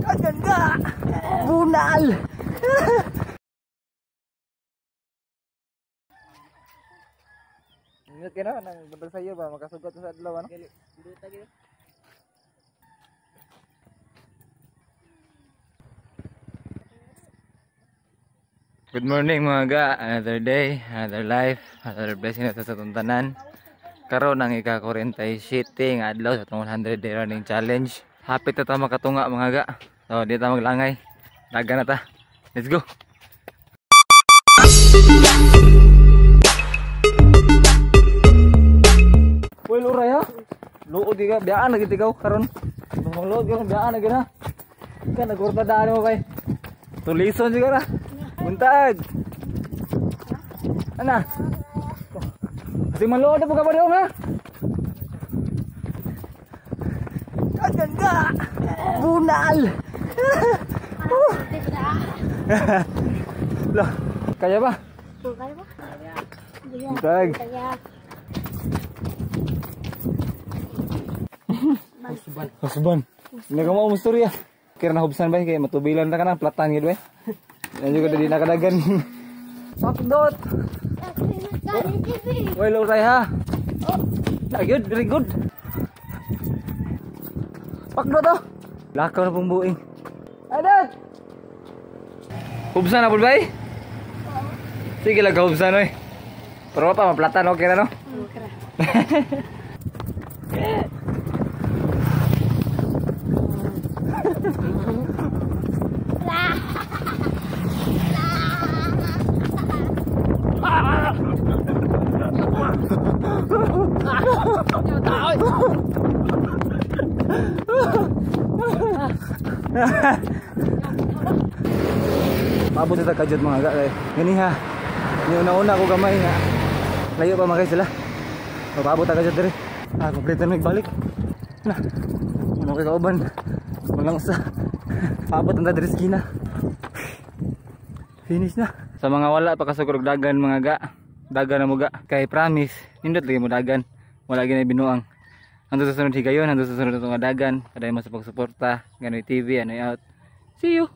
Ang ganda! Bunal! Ingat ka na, nang badal sa'yo ba? Makasugat sa adlaw, ano? Good morning mga ga, another day, another life, another blessing na sa tuntanan. Karon ang ika-47 nga adlaw sa 100 day running challenge. Hapit na ta makatunga mga ga. So di ta maglangay. Daga na ta. Let's go. Uy luray ha. Luod di ka, biyaan lagi tigaw karon. Bang luod ka, biyaan lagi na. Kan nagurtadaan mo bay. Tulison juga ra. Buntag. Ana. Kasi maluod na po ka pa rin ha. Ang ganda. Bunal. Loh, kaya ba? Kaya ba? Buntag. Husban. Hindi ka mo umusturya. Kira na hubsan ba? Kaya matubilan na ka na. Platan gitu eh. Yan juga udah dinakadagan. Pakdot. Woi luray ha. Good, very good. Pakdot oh. Lakaw na pong buing. Adot. Hubsan na po ba eh? Sige lang hubsan eh. Pero pa maplatan okay na no? Maabot na kajud mga ga kay gani ha. Ni una-una ko gamay nga. Layo pa magay sila. Maabot ta kajud dire. Kompleto na balik. Na. Ano kay kauban? Walang usa. Paabot na dire skina. Finish na. Sa mga wala pa kasugod dagan mga ga. Dagan na mo ga. Kay promise, nindot lagi mo dagan. Wala gyud binuang. Hangtod sa sunod higayon, hangtod sa sunod nga dagan. Kada mo sa pagsuporta, Ganoy TV, Anoy Out. See you.